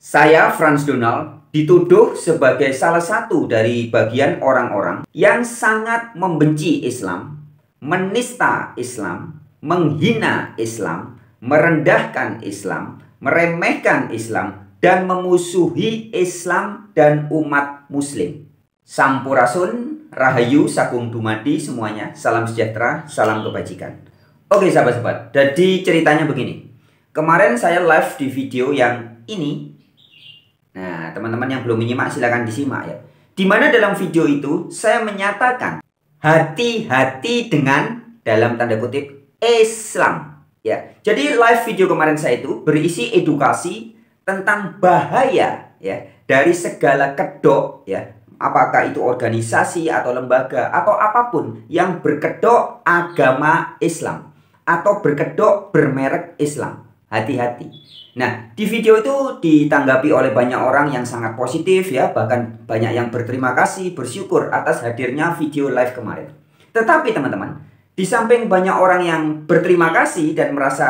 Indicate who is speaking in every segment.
Speaker 1: Saya, Frans Donald, dituduh sebagai salah satu dari bagian orang-orang yang sangat membenci Islam, menista Islam, menghina Islam, merendahkan Islam, meremehkan Islam, dan memusuhi Islam dan umat Muslim. Sampurasun, Rahayu, Sagung Dumadi semuanya, salam sejahtera, salam kebajikan. Oke sahabat-sahabat, jadi ceritanya begini. Kemarin saya live di video yang ini. Nah, teman-teman yang belum menyimak silahkan disimak ya. Dimana dalam video itu saya menyatakan hati-hati dengan dalam tanda kutip Islam ya. Jadi live video kemarin saya itu berisi edukasi tentang bahaya ya dari segala kedok ya. Apakah itu organisasi atau lembaga atau apapun yang berkedok agama Islam atau berkedok bermerek Islam. Hati-hati. Nah, di video itu ditanggapi oleh banyak orang yang sangat positif ya, bahkan banyak yang berterima kasih, bersyukur atas hadirnya video live kemarin. Tetapi teman-teman, di samping banyak orang yang berterima kasih dan merasa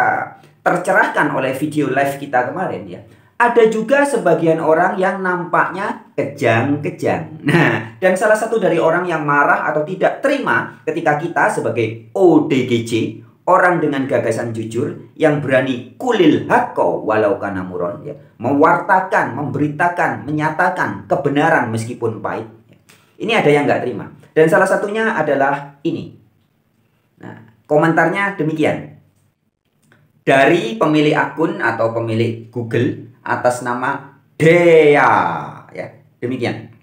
Speaker 1: tercerahkan oleh video live kita kemarin ya, ada juga sebagian orang yang nampaknya kejang-kejang. Nah, dan salah satu dari orang yang marah atau tidak terima ketika kita sebagai ODGJ, orang dengan gagasan jujur yang berani kulil hakko walau kana muron ya, mewartakan, memberitakan, menyatakan kebenaran meskipun pahit. Ini ada yang nggak terima. Dan salah satunya adalah ini. Nah, komentarnya demikian. Dari pemilik akun atau pemilik Google atas nama Dea ya. Demikian.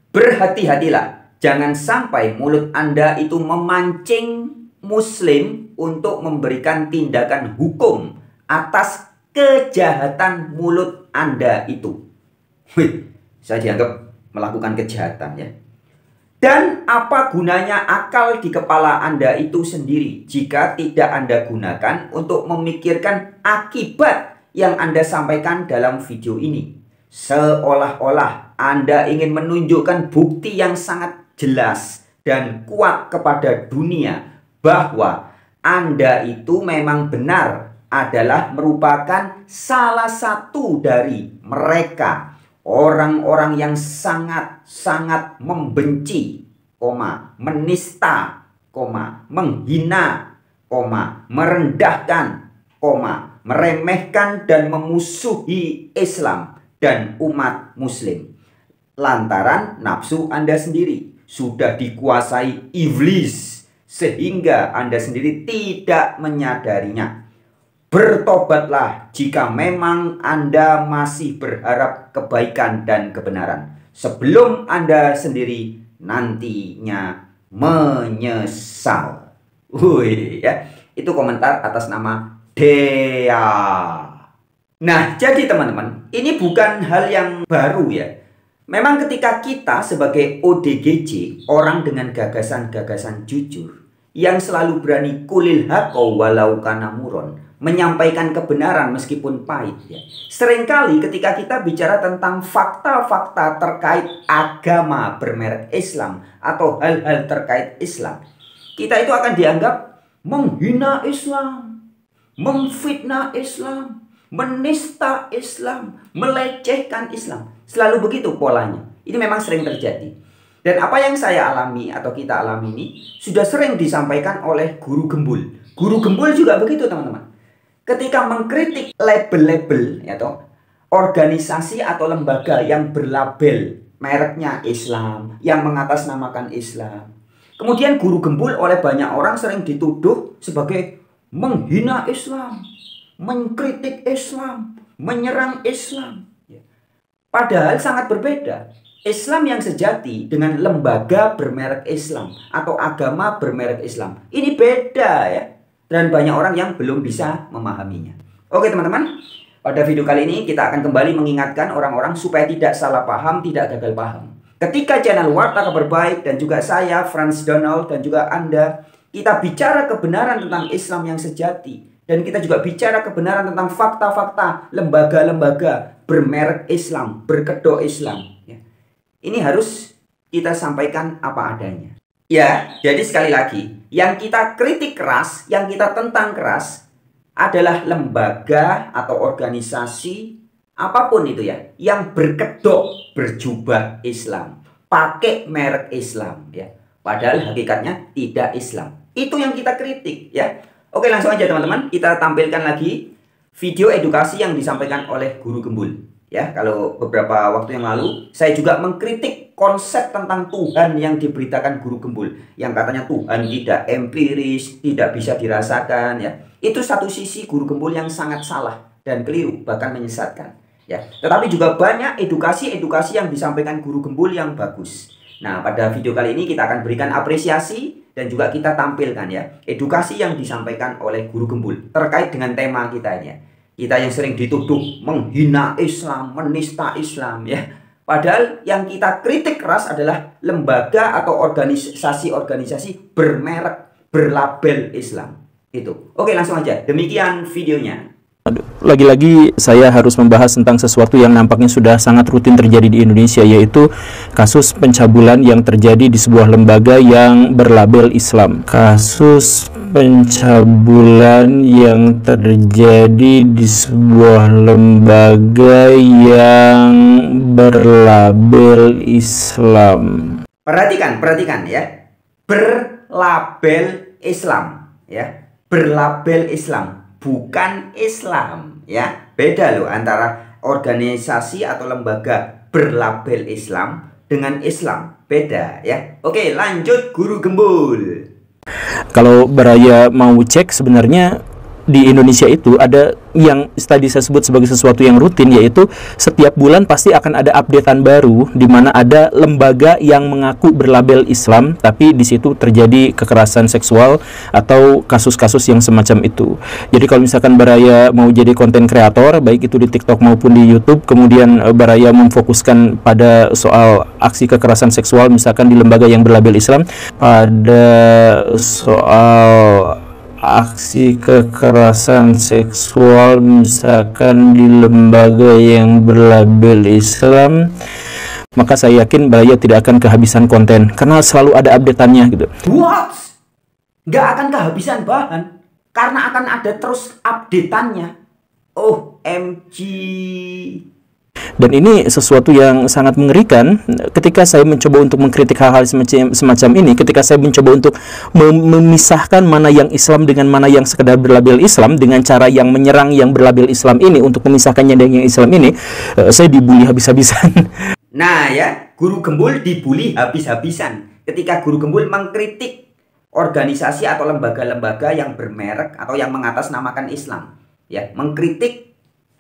Speaker 1: Berhati-hatilah, jangan sampai mulut Anda itu memancing Muslim untuk memberikan tindakan hukum atas kejahatan mulut Anda itu. Wih, saya dianggap melakukan kejahatan ya. Dan apa gunanya akal di kepala Anda itu sendiri jika tidak Anda gunakan untuk memikirkan akibat yang Anda sampaikan dalam video ini? Seolah-olah Anda ingin menunjukkan bukti yang sangat jelas dan kuat kepada dunia bahwa Anda itu memang benar adalah merupakan salah satu dari mereka orang-orang yang sangat-sangat membenci, menista, menghina, merendahkan, meremehkan dan memusuhi Islam dan umat Muslim. Lantaran nafsu Anda sendiri sudah dikuasai iblis, sehingga Anda sendiri tidak menyadarinya. Bertobatlah jika memang Anda masih berharap kebaikan dan kebenaran, sebelum Anda sendiri nantinya menyesal. Wih, ya. Itu komentar atas nama Dea. Nah, jadi teman-teman, ini bukan hal yang baru ya. Memang ketika kita sebagai ODGJ, orang dengan gagasan-gagasan jujur, yang selalu berani kulil hakko walau kana muron, menyampaikan kebenaran meskipun pahit ya. Seringkali ketika kita bicara tentang fakta-fakta terkait agama bermerek Islam atau hal-hal terkait Islam, kita itu akan dianggap menghina Islam, memfitnah Islam, menista Islam, melecehkan Islam. Selalu begitu polanya. Ini memang sering terjadi. Dan apa yang saya alami atau kita alami ini sudah sering disampaikan oleh guru gembul. Guru gembul juga begitu teman-teman. Ketika mengkritik label-label ya toh, organisasi atau lembaga yang berlabel mereknya Islam, yang mengatasnamakan Islam. Kemudian guru gembul oleh banyak orang sering dituduh sebagai menghina Islam, mengkritik Islam, menyerang Islam. Padahal sangat berbeda. Islam yang sejati dengan lembaga bermerek Islam atau agama bermerek Islam. Ini beda ya. Dan banyak orang yang belum bisa memahaminya. Oke teman-teman. Pada video kali ini kita akan kembali mengingatkan orang-orang supaya tidak salah paham, tidak gagal paham. Ketika channel Warta Kabar Baik dan juga saya, Frans Donald, dan juga Anda, kita bicara kebenaran tentang Islam yang sejati. Dan kita juga bicara kebenaran tentang fakta-fakta lembaga-lembaga bermerek Islam, berkedok Islam. Ini harus kita sampaikan apa adanya. Ya, jadi sekali lagi, yang kita kritik keras, yang kita tentang keras adalah lembaga atau organisasi apapun itu ya, yang berkedok berjubah Islam, pakai merek Islam ya, padahal hakikatnya tidak Islam. Itu yang kita kritik ya. Oke, langsung aja teman-teman, kita tampilkan lagi video edukasi yang disampaikan oleh Guru Gembul ya. Kalau beberapa waktu yang lalu saya juga mengkritik konsep tentang Tuhan yang diberitakan Guru Gembul, yang katanya Tuhan tidak empiris, tidak bisa dirasakan ya. Itu satu sisi Guru Gembul yang sangat salah dan keliru, bahkan menyesatkan ya. Tetapi juga banyak edukasi-edukasi yang disampaikan Guru Gembul yang bagus. Nah, pada video kali ini kita akan berikan apresiasi dan juga kita tampilkan ya edukasi yang disampaikan oleh Guru Gembul terkait dengan tema kita ini ya. Kita yang sering dituduh menghina Islam, menista Islam ya. Padahal yang kita kritik keras adalah lembaga atau organisasi-organisasi bermerek, berlabel Islam. Itu. Oke, langsung aja. Demikian videonya.
Speaker 2: Lagi-lagi saya harus membahas tentang sesuatu yang nampaknya sudah sangat rutin terjadi di Indonesia, yaitu kasus pencabulan yang terjadi di sebuah lembaga yang berlabel Islam. Kasus pencabulan yang terjadi di sebuah lembaga yang berlabel Islam.
Speaker 1: Perhatikan ya. Berlabel Islam ya. Berlabel Islam, bukan Islam ya. Beda loh antara organisasi atau lembaga berlabel Islam dengan Islam. Beda ya. Oke, lanjut Guru Gembul.
Speaker 2: Kalau Baraya mau cek, sebenarnya di Indonesia itu ada yang tadi saya sebut sebagai sesuatu yang rutin, yaitu setiap bulan pasti akan ada updatean baru di mana ada lembaga yang mengaku berlabel Islam tapi di situ terjadi kekerasan seksual atau kasus-kasus yang semacam itu. Jadi kalau misalkan Baraya mau jadi konten kreator, baik itu di TikTok maupun di YouTube, kemudian Baraya memfokuskan pada soal aksi kekerasan seksual misalkan di lembaga yang berlabel Islam, pada soal aksi kekerasan seksual misalkan di lembaga yang berlabel Islam, maka saya yakin Baraya tidak akan kehabisan konten karena selalu ada updateannya gitu.
Speaker 1: What? Nggak akan kehabisan bahan karena akan ada terus updateannya. OMG.
Speaker 2: Dan ini sesuatu yang sangat mengerikan ketika saya mencoba untuk mengkritik hal-hal semacam ini, ketika saya mencoba untuk memisahkan mana yang Islam dengan mana yang sekedar berlabel Islam dengan cara yang menyerang yang berlabel Islam ini untuk memisahkannya dengan yang Islam ini, saya dibully habis-habisan.
Speaker 1: Nah ya, Guru Gembul dibully habis-habisan ketika Guru Gembul mengkritik organisasi atau lembaga-lembaga yang bermerek atau yang mengatasnamakan Islam ya, mengkritik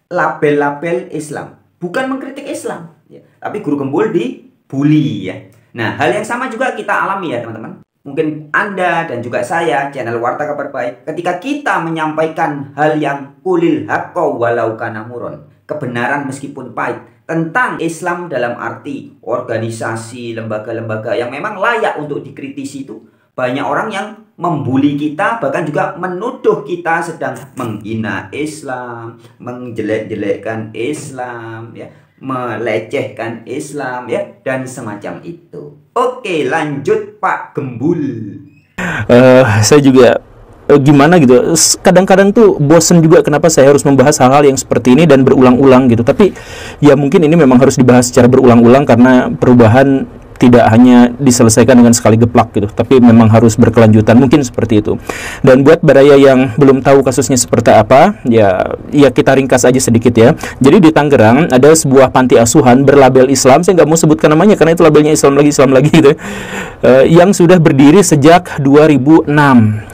Speaker 1: label-label Islam. Bukan mengkritik Islam ya, tapi Guru Gembul dibully ya. Nah, hal yang sama juga kita alami ya teman-teman. Mungkin Anda dan juga saya, channel Warta Kabar Baik, ketika kita menyampaikan hal yang kulil haqqo walau kana muron, kebenaran meskipun pahit, tentang Islam dalam arti organisasi, lembaga-lembaga yang memang layak untuk dikritisi, itu banyak orang yang membuli kita, bahkan juga menuduh kita sedang menghina Islam, menjelek-jelekkan Islam ya, melecehkan Islam ya, dan semacam itu. Oke, lanjut Pak Gembul.
Speaker 2: Saya juga gimana gitu, kadang-kadang tuh bosen juga kenapa saya harus membahas hal-hal yang seperti ini dan berulang-ulang gitu. Tapi ya mungkin ini memang harus dibahas secara berulang-ulang karena perubahan tidak hanya diselesaikan dengan sekali geplak gitu, tapi memang harus berkelanjutan, mungkin seperti itu. Dan buat Baraya yang belum tahu kasusnya seperti apa, ya kita ringkas aja sedikit ya. Jadi di Tangerang ada sebuah panti asuhan berlabel Islam, saya nggak mau sebutkan namanya karena itu labelnya Islam lagi gitu, yang sudah berdiri sejak 2006,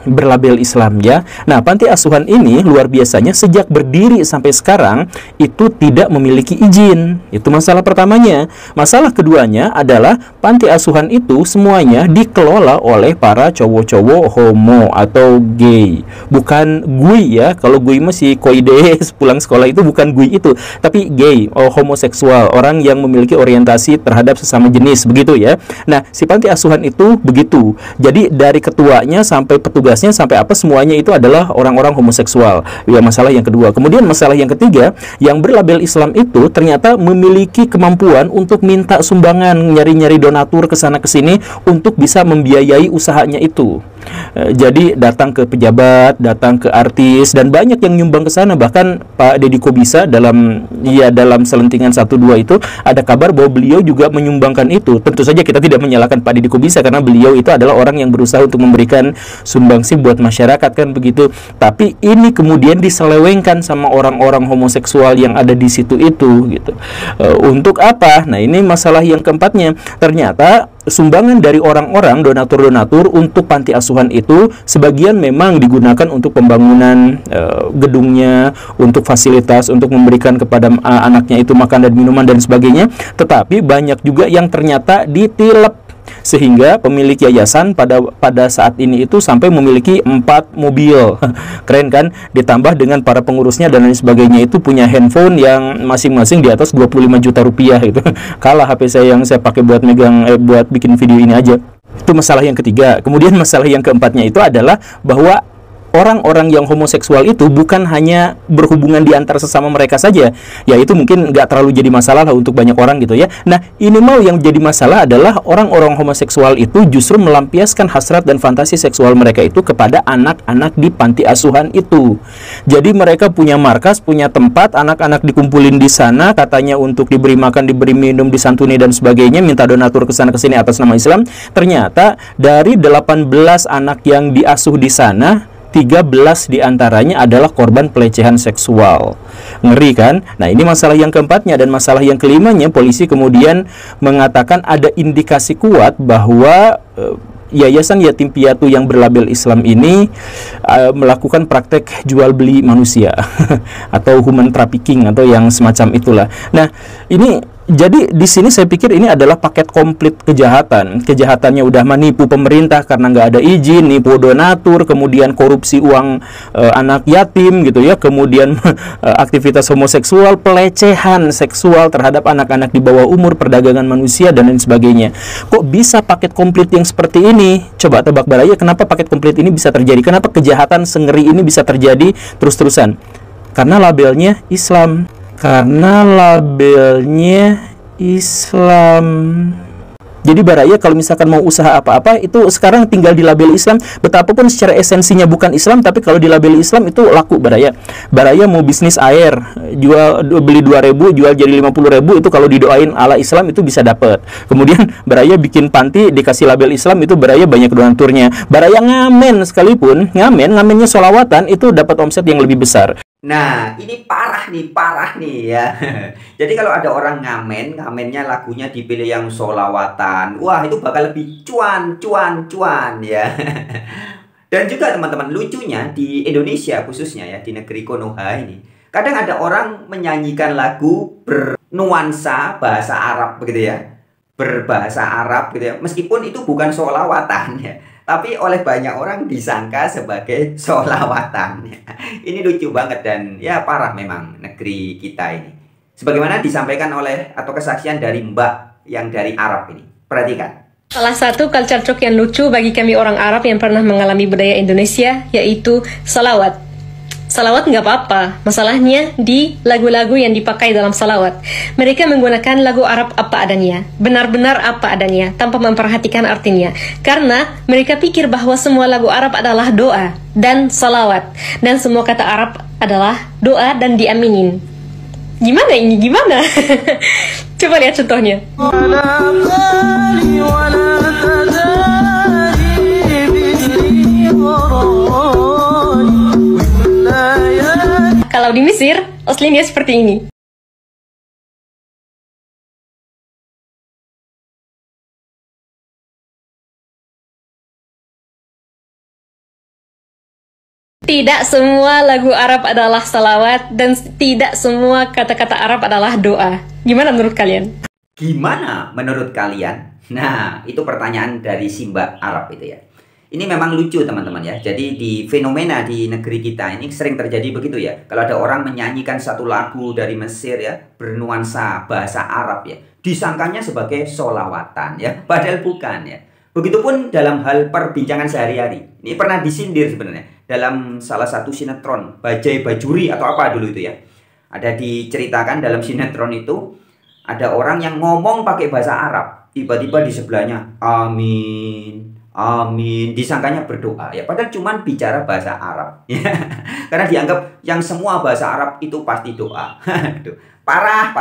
Speaker 2: berlabel Islam ya. Nah, panti asuhan ini luar biasanya sejak berdiri sampai sekarang itu tidak memiliki izin. Itu masalah pertamanya. Masalah keduanya adalah panti asuhan itu semuanya dikelola oleh para cowok-cowok homo atau gay. Bukan gui ya. Kalau gui masih koide pulang sekolah itu bukan gui itu, tapi gay, homoseksual, orang yang memiliki orientasi terhadap sesama jenis begitu ya. Nah, si panti asuhan itu begitu. Jadi dari ketuanya sampai petugasnya sampai apa semuanya itu adalah orang-orang homoseksual. Ya, masalah yang kedua. Kemudian masalah yang ketiga, yang berlabel Islam itu ternyata memiliki kemampuan untuk minta sumbangan, nyari-nyari donatur ke sana ke sini untuk bisa membiayai usahanya itu. Jadi datang ke pejabat, datang ke artis, dan banyak yang nyumbang ke sana. Bahkan Pak Deddy Kobisa dalam selentingan 1-2 itu ada kabar bahwa beliau juga menyumbangkan itu. Tentu saja kita tidak menyalahkan Pak Deddy Kobisa karena beliau itu adalah orang yang berusaha untuk memberikan sumbangsi buat masyarakat, kan begitu. Tapi ini kemudian diselewengkan sama orang-orang homoseksual yang ada di situ itu gitu. Untuk apa? Nah, ini masalah yang keempatnya. Ternyata sumbangan dari orang-orang donatur-donatur untuk panti asuhan itu sebagian memang digunakan untuk pembangunan gedungnya, untuk fasilitas, untuk memberikan kepada anaknya itu makan dan minuman dan sebagainya. Tetapi banyak juga yang ternyata ditilep, sehingga pemilik yayasan pada saat ini itu sampai memiliki 4 mobil. Keren kan? Ditambah dengan para pengurusnya dan lain sebagainya itu punya handphone yang masing-masing di atas 25 juta rupiah gitu. Kalah HP saya yang saya pakai buat buat bikin video ini aja. Itu masalah yang ketiga. Kemudian masalah yang keempatnya itu adalah bahwa orang-orang yang homoseksual itu bukan hanya berhubungan di antara sesama mereka saja, ya itu mungkin nggak terlalu jadi masalah lah untuk banyak orang gitu ya. Nah, ini mau yang jadi masalah adalah orang-orang homoseksual itu justru melampiaskan hasrat dan fantasi seksual mereka itu kepada anak-anak di panti asuhan itu. Jadi mereka punya markas, punya tempat, anak-anak dikumpulin di sana, katanya untuk diberi makan, diberi minum, disantuni dan sebagainya, minta donatur ke sana ke sini atas nama Islam. Ternyata dari 18 anak yang diasuh di sana, 13 diantaranya adalah korban pelecehan seksual. Ngeri kan? Nah, ini masalah yang keempatnya. Dan masalah yang kelimanya, polisi kemudian mengatakan ada indikasi kuat bahwa Yayasan Yatim Piatu yang berlabel Islam ini melakukan praktek jual beli manusia atau human trafficking atau yang semacam itulah. Nah, ini jadi di sini saya pikir ini adalah paket komplit kejahatan. Kejahatannya udah menipu pemerintah karena nggak ada izin, nipu donatur, kemudian korupsi uang anak yatim gitu ya, kemudian aktivitas homoseksual, pelecehan seksual terhadap anak-anak di bawah umur, perdagangan manusia dan lain sebagainya. Kok bisa paket komplit yang seperti ini? Coba tebak Baraya, kenapa paket komplit ini bisa terjadi? Kenapa kejahatan sengeri ini bisa terjadi terus-terusan? Karena labelnya Islam. Karena labelnya Islam. Jadi Baraya kalau misalkan mau usaha apa-apa itu sekarang tinggal di label Islam. Betapapun secara esensinya bukan Islam, tapi kalau di label Islam itu laku Baraya. Baraya mau bisnis air, beli 2.000 jual jadi 50.000, itu kalau didoain ala Islam itu bisa dapat. Kemudian Baraya bikin panti dikasih label Islam, itu Baraya banyak donaturnya. Baraya ngamen sekalipun, ngamennya sholawatan itu dapat omset yang lebih besar.
Speaker 1: Nah, ini parah nih ya. Jadi kalau ada orang ngamennya lagunya dipilih yang sholawatan, wah itu bakal lebih cuan ya. Dan juga teman-teman, lucunya di Indonesia khususnya ya, di negeri Konoha ini, kadang ada orang menyanyikan lagu bernuansa bahasa Arab begitu ya, berbahasa Arab gitu ya, meskipun itu bukan sholawatan ya, tapi oleh banyak orang disangka sebagai sholawatan. Ini lucu banget dan ya parah memang negeri kita ini. Sebagaimana disampaikan oleh atau kesaksian dari Mbak yang dari Arab ini. Perhatikan.
Speaker 3: Salah satu culture shock yang lucu bagi kami orang Arab yang pernah mengalami budaya Indonesia yaitu salawat. Salawat nggak apa-apa, masalahnya di lagu-lagu yang dipakai dalam salawat. Mereka menggunakan lagu Arab apa adanya, benar-benar apa adanya, tanpa memperhatikan artinya. Karena mereka pikir bahwa semua lagu Arab adalah doa dan salawat. Dan semua kata Arab adalah doa dan diaminin. Gimana ini? Gimana? Coba lihat contohnya. Kalau di Mesir, aslinya seperti ini. Tidak semua lagu Arab adalah salawat dan tidak semua kata-kata Arab adalah doa. Gimana menurut kalian?
Speaker 1: Gimana menurut kalian? Nah, itu pertanyaan dari Simba Arab itu ya. Ini memang lucu teman-teman ya. Jadi di fenomena di negeri kita ini sering terjadi begitu ya. Kalau ada orang menyanyikan satu lagu dari Mesir ya, bernuansa bahasa Arab ya, disangkanya sebagai sholawatan ya, padahal bukan ya. Begitupun dalam hal perbincangan sehari-hari. Ini pernah disindir sebenarnya dalam salah satu sinetron Bajai Bajuri atau apa dulu itu ya. Ada diceritakan dalam sinetron itu ada orang yang ngomong pakai bahasa Arab, tiba-tiba di sebelahnya amin, amin, disangkanya berdoa ya, padahal cuman bicara bahasa Arab ya. Karena dianggap yang semua bahasa Arab itu pasti doa. Parah.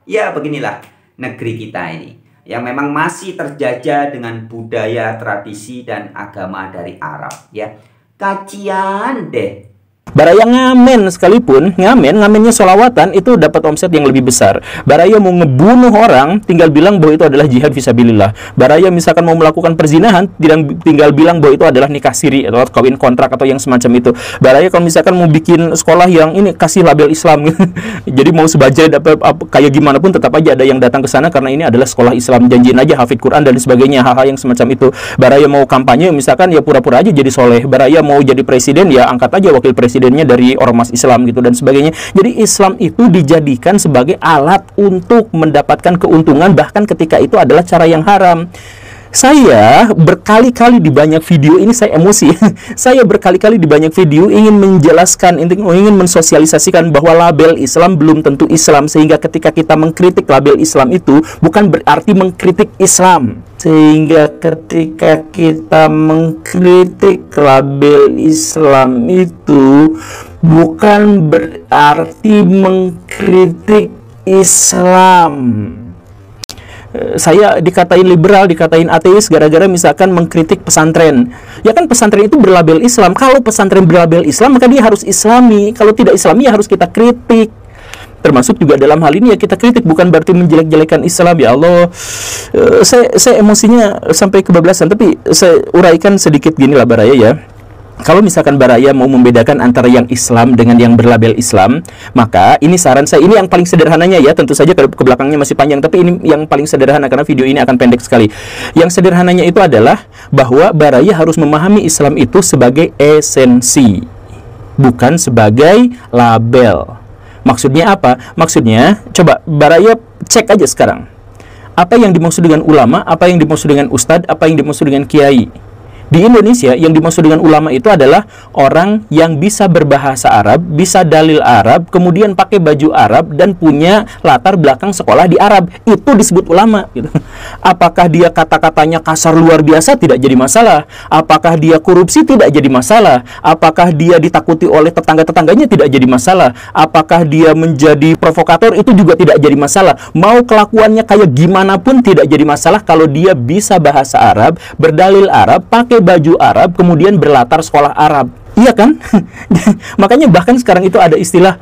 Speaker 1: Ya beginilah negeri kita ini, yang memang masih terjajah dengan budaya, tradisi, dan agama dari Arab ya. Kacian deh.
Speaker 2: Baraya ngamen sekalipun, ngamennya sholawatan itu dapat omset yang lebih besar. Baraya mau ngebunuh orang, tinggal bilang bahwa itu adalah jihad fisabilillah. Baraya misalkan mau melakukan perzinahan, tinggal bilang bahwa itu adalah nikah siri atau kawin kontrak atau yang semacam itu. Baraya kalau misalkan mau bikin sekolah yang ini kasih label Islam, jadi mau sebagai kayak gimana pun tetap aja ada yang datang ke sana karena ini adalah sekolah Islam. Janjiin aja hafid Quran dan sebagainya, hal-hal yang semacam itu. Baraya mau kampanye misalkan ya pura-pura aja jadi soleh. Baraya mau jadi presiden ya angkat aja wakil presidennya dari ormas Islam gitu dan sebagainya. Jadi Islam itu dijadikan sebagai alat untuk mendapatkan keuntungan bahkan ketika itu adalah cara yang haram. Saya berkali-kali di banyak video ini saya emosi. Saya berkali-kali di banyak video ingin menjelaskan, ingin mensosialisasikan bahwa label Islam belum tentu Islam, sehingga ketika kita mengkritik label Islam itu bukan berarti mengkritik Islam. Sehingga ketika kita mengkritik label Islam itu bukan berarti mengkritik Islam. Saya dikatain liberal, dikatain ateis gara-gara misalkan mengkritik pesantren. Ya kan pesantren itu berlabel Islam. Kalau pesantren berlabel Islam maka dia harus Islami. Kalau tidak Islami ya harus kita kritik. Termasuk juga dalam hal ini ya kita kritik, bukan berarti menjelek-jelekan Islam. Ya Allah, saya emosinya sampai kebablasan. Tapi saya uraikan sedikit gini lah Baraya ya. Kalau misalkan Baraya mau membedakan antara yang Islam dengan yang berlabel Islam, maka ini saran saya, ini yang paling sederhananya ya, tentu saja ke belakangnya masih panjang, tapi ini yang paling sederhana karena video ini akan pendek sekali. Yang sederhananya itu adalah bahwa Baraya harus memahami Islam itu sebagai esensi, bukan sebagai label. Maksudnya apa? Maksudnya, coba Baraya cek aja sekarang. Apa yang dimaksud dengan ulama, apa yang dimaksud dengan ustadz, apa yang dimaksud dengan kiai. Di Indonesia, yang dimaksud dengan ulama itu adalah orang yang bisa berbahasa Arab, bisa dalil Arab, kemudian pakai baju Arab, dan punya latar belakang sekolah di Arab. Itu disebut ulama. Gitu. Apakah dia kata-katanya kasar luar biasa? Tidak jadi masalah. Apakah dia korupsi? Tidak jadi masalah. Apakah dia ditakuti oleh tetangga-tetangganya? Tidak jadi masalah. Apakah dia menjadi provokator? Itu juga tidak jadi masalah. Mau kelakuannya kayak gimana pun tidak jadi masalah kalau dia bisa bahasa Arab, berdalil Arab, pakai baju Arab, kemudian berlatar sekolah Arab. Iya kan? Makanya bahkan sekarang itu ada istilah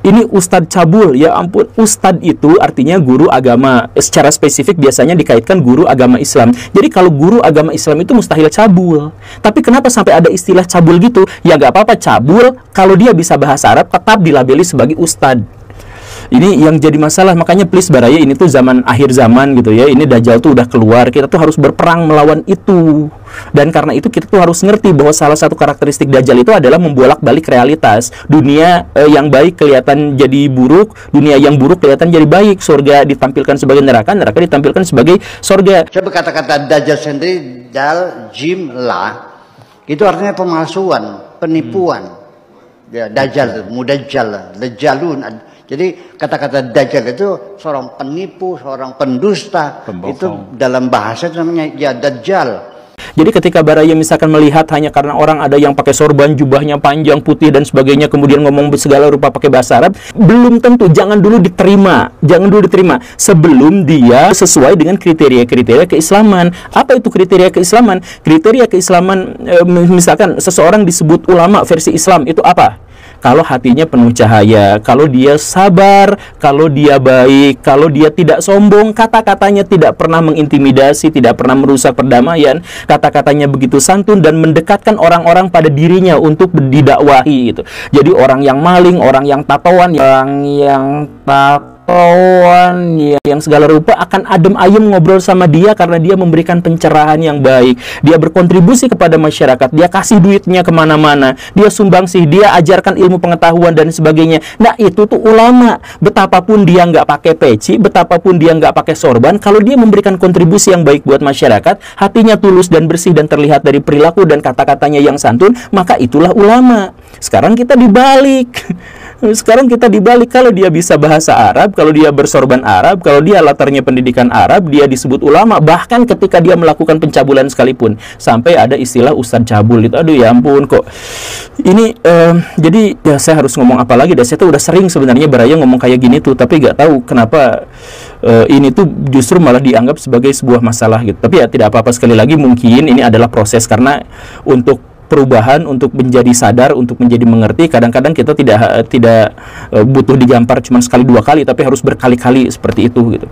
Speaker 2: ini Ustadz Cabul. Ya ampun, Ustadz itu artinya guru agama. Secara spesifik biasanya dikaitkan guru agama Islam. Jadi kalau guru agama Islam itu mustahil cabul. Tapi kenapa sampai ada istilah cabul gitu? Ya nggak apa-apa cabul, kalau dia bisa bahasa Arab tetap dilabeli sebagai Ustadz. Ini yang jadi masalah. Makanya please Baraya, ini tuh zaman akhir zaman gitu ya. Ini Dajjal tuh udah keluar. Kita tuh harus berperang melawan itu. Dan karena itu kita tuh harus ngerti bahwa salah satu karakteristik Dajjal itu adalah membolak-balik realitas. Dunia yang baik kelihatan jadi buruk, dunia yang buruk kelihatan jadi baik. Surga ditampilkan sebagai neraka, neraka ditampilkan sebagai surga.
Speaker 4: Coba kata-kata Dajjal sendiri, dal, jim, la, itu artinya pemalsuan, penipuan. Ya, Dajjal, mudajjal, dajjalun. Jadi kata-kata Dajjal itu seorang penipu, seorang pendusta. Pembohong. Itu dalam bahasa itu namanya ya Dajjal.
Speaker 2: Jadi ketika Baraya misalkan melihat hanya karena orang ada yang pakai sorban, jubahnya panjang, putih dan sebagainya, kemudian ngomong segala rupa pakai bahasa Arab, belum tentu, jangan dulu diterima. Jangan dulu diterima sebelum dia sesuai dengan kriteria-kriteria keislaman. Apa itu kriteria keislaman? Kriteria keislaman misalkan seseorang disebut ulama versi Islam, itu apa? Kalau hatinya penuh cahaya, kalau dia sabar, kalau dia baik, kalau dia tidak sombong, kata-katanya tidak pernah mengintimidasi, tidak pernah merusak perdamaian, kata-katanya begitu santun dan mendekatkan orang-orang pada dirinya untuk didakwahi gitu. Jadi orang yang maling, orang yang tatoan, yang segala rupa akan adem ayem ngobrol sama dia karena dia memberikan pencerahan yang baik. Dia berkontribusi kepada masyarakat, dia kasih duitnya kemana-mana, dia sumbangsih, dia ajarkan ilmu pengetahuan dan sebagainya. Nah itu tuh ulama. Betapapun dia nggak pakai peci, betapapun dia nggak pakai sorban, kalau dia memberikan kontribusi yang baik buat masyarakat, hatinya tulus dan bersih dan terlihat dari perilaku dan kata-katanya yang santun, maka itulah ulama. Sekarang kita dibalik. Sekarang kita dibalik, kalau dia bisa bahasa Arab, kalau dia bersorban Arab, kalau dia latarnya pendidikan Arab, dia disebut ulama, bahkan ketika dia melakukan pencabulan sekalipun, sampai ada istilah ustadz cabul itu. Aduh ya ampun, kok ini jadi ya saya harus ngomong apa lagi. Dan saya tuh udah sering sebenarnya beraya ngomong kayak gini tuh, tapi gak tahu kenapa ini tuh justru malah dianggap sebagai sebuah masalah gitu. Tapi ya tidak apa-apa, sekali lagi mungkin ini adalah proses, karena untuk perubahan, untuk menjadi sadar, untuk menjadi mengerti, kadang-kadang kita tidak butuh digampar cuma sekali dua kali, tapi harus berkali-kali seperti itu gitu.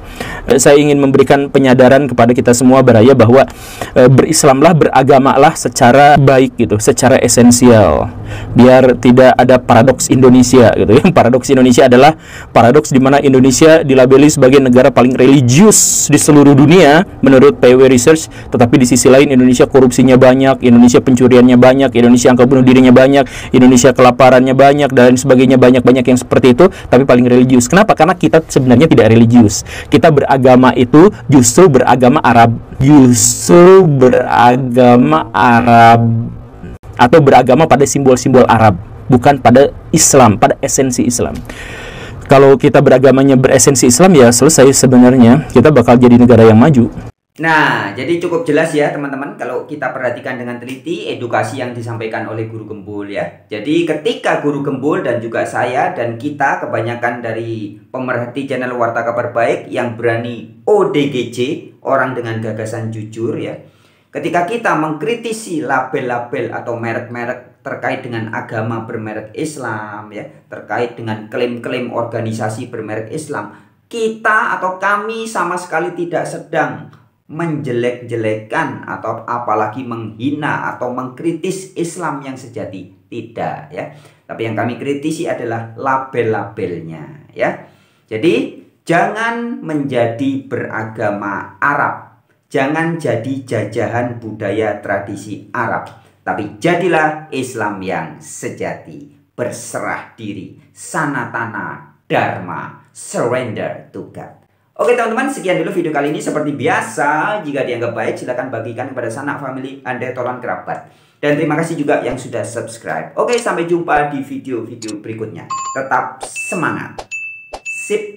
Speaker 2: Saya ingin memberikan penyadaran kepada kita semua beraya bahwa berislamlah, beragamalah secara baik gitu, secara esensial, biar tidak ada paradoks Indonesia gitu. Yang paradoks Indonesia adalah paradoks di mana Indonesia dilabeli sebagai negara paling religius di seluruh dunia menurut PW Research, tetapi di sisi lain Indonesia korupsinya banyak, Indonesia pencuriannya banyak, Indonesia angka bunuh dirinya banyak, Indonesia kelaparannya banyak, dan sebagainya, banyak-banyak yang seperti itu, tapi paling religius. Kenapa? Karena kita sebenarnya tidak religius. Kita beragama itu justru beragama Arab, atau beragama pada simbol-simbol Arab, bukan pada Islam, pada esensi Islam. Kalau kita beragamanya beresensi Islam, ya selesai sebenarnya, kita bakal jadi negara yang maju.
Speaker 1: Nah, jadi cukup jelas ya teman-teman kalau kita perhatikan dengan teliti edukasi yang disampaikan oleh Guru Gembul ya. Jadi ketika Guru Gembul dan juga saya dan kita kebanyakan dari pemerhati channel Warta Kabar Baik yang berani ODGJ, orang dengan gagasan jujur ya. Ketika kita mengkritisi label-label atau merek-merek terkait dengan agama bermerek Islam ya, terkait dengan klaim-klaim organisasi bermerek Islam, kita atau kami sama sekali tidak sedang menjelek-jelekan atau apalagi menghina atau mengkritis Islam yang sejati, tidak ya. Tapi yang kami kritisi adalah label-labelnya ya. Jadi jangan menjadi beragama Arab, jangan jadi jajahan budaya tradisi Arab, tapi jadilah Islam yang sejati, berserah diri, sanatana, dharma, surrender to God. Oke teman-teman, sekian dulu video kali ini. Seperti biasa, jika dianggap baik silahkan bagikan kepada sanak family, Anda, tolan kerabat. Dan terima kasih juga yang sudah subscribe. Oke, sampai jumpa di video-video berikutnya. Tetap semangat. Sip.